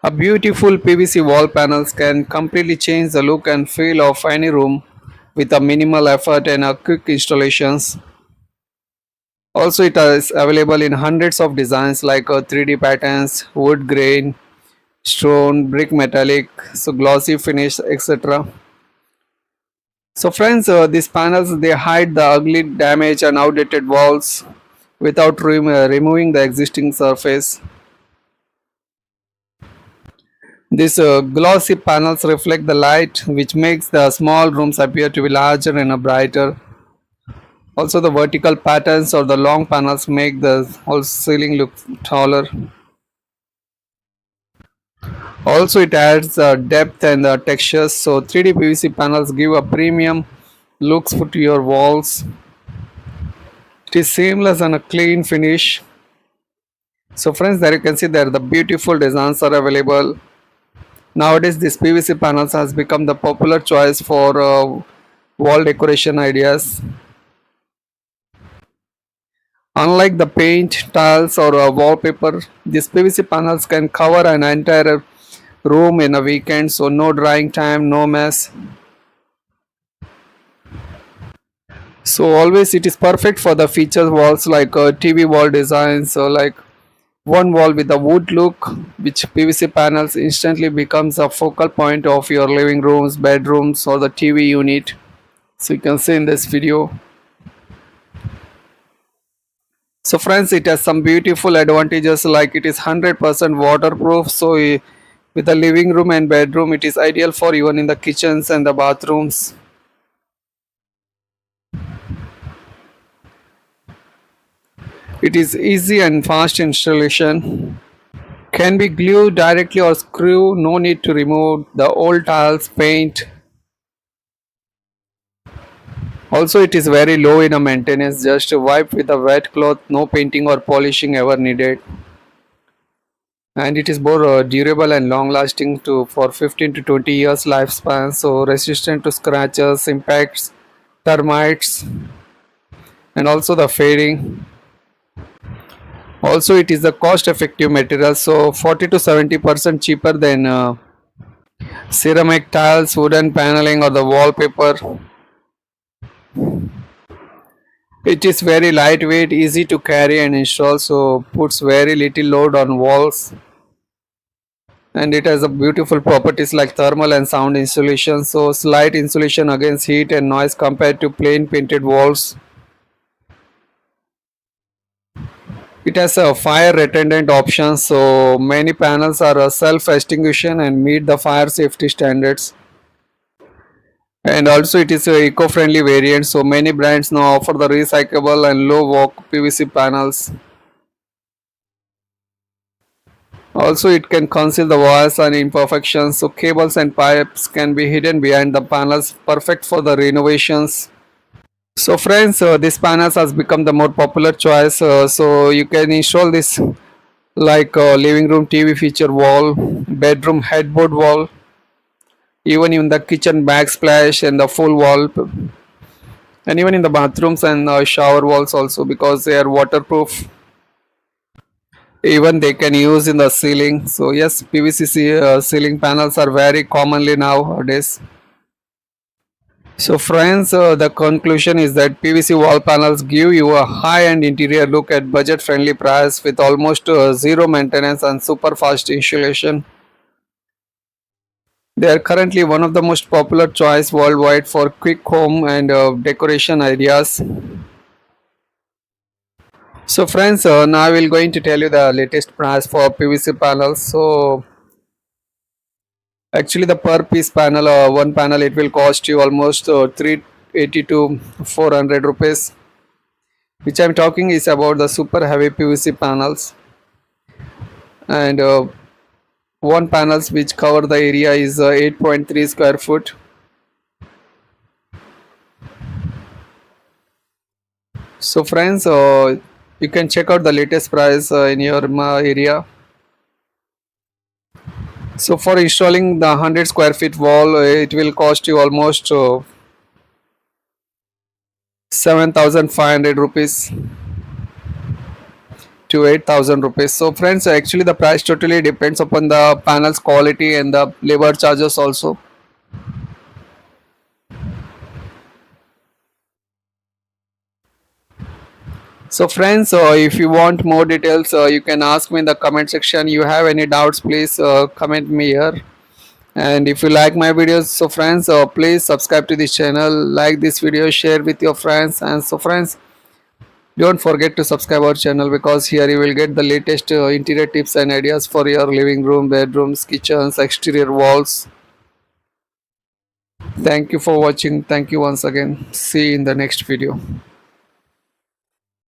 A beautiful PVC wall panels can completely change the look and feel of any room with a minimal effort and a quick installations. Also, it is available in hundreds of designs like 3D patterns, wood grain, stone, brick metallic, so glossy finish, etc. So friends, these panels they hide the ugly, damaged and outdated walls without removing the existing surface. These glossy panels reflect the light, which makes the small rooms appear to be larger and brighter. Also, the vertical patterns or the long panels make the whole ceiling look taller. Also, it adds depth and textures. So, 3D PVC panels give a premium looks to your walls. It is seamless and a clean finish. So, friends, there you can see there the beautiful designs are available. Nowadays, this PVC panels has become the popular choice for wall decoration ideas. Unlike the paint, tiles, or wallpaper, these PVC panels can cover an entire room in a weekend, so no drying time, no mess. So always it is perfect for the feature walls like TV wall designs, so like one wall with a wood look, which PVC panels instantly becomes a focal point of your living rooms, bedrooms, or the TV unit. So you can see in this video. So friends, it has some beautiful advantages like it is 100% waterproof. So with the living room and bedroom, it is ideal for even in the kitchens and the bathrooms. It is easy and fast installation. Can be glued directly or screw. No need to remove the old tiles, paint. Also, it is very low in a maintenance. Just wipe with a wet cloth. No painting or polishing ever needed. And it is more durable and long lasting to for 15 to 20 years lifespan, so resistant to scratches, impacts, termites, and also the fading. Also it is a cost effective material, so 40 to 70% cheaper than ceramic tiles, wooden paneling or the wallpaper. It is very lightweight, easy to carry and install, so puts very little load on walls, and it has a beautiful properties like thermal and sound insulation, so slight insulation against heat and noise compared to plain painted walls. It has a fire retardant option, so many panels are self extinguishing and meet the fire safety standards. And also it is a eco-friendly variant, so many brands now offer the recyclable and low walk PVC panels. Also, it can conceal the wires and imperfections, so cables and pipes can be hidden behind the panels, perfect for the renovations. So, friends, this panels has become the more popular choice. So, you can install this like living room TV feature wall, bedroom headboard wall, even in the kitchen backsplash and the full wall, and even in the bathrooms and shower walls also because they are waterproof. Even they can use in the ceiling. So yes, PVC ceiling panels are very commonly nowadays. So friends, the conclusion is that PVC wall panels give you a high-end interior look at budget-friendly price with almost zero maintenance and super fast installation. They are currently one of the most popular choice worldwide for quick home and decoration ideas. So friends, now I will going to tell you the latest price for PVC panels. So actually, the per piece panel, one panel, it will cost you almost 380 to 400 rupees. Which I'm talking is about the super heavy PVC panels, and one panels which cover the area is 8.3 square foot. So friends, you can check out the latest price in your area. So for installing the 100 square feet wall, it will cost you almost 7,500 rupees. to 8,000 rupees. So friends, actually the price totally depends upon the panel's quality and the labor charges also. So friends, if you want more details, you can ask me in the comment section. You have any doubts, please comment me here. And if you like my videos, so friends, please subscribe to this channel, like this video, share with your friends. And so friends, don't forget to subscribe our channel, because here you will get the latest interior tips and ideas for your living room, bedrooms, kitchens, exterior walls. Thank you for watching. Thank you once again. See you in the next video.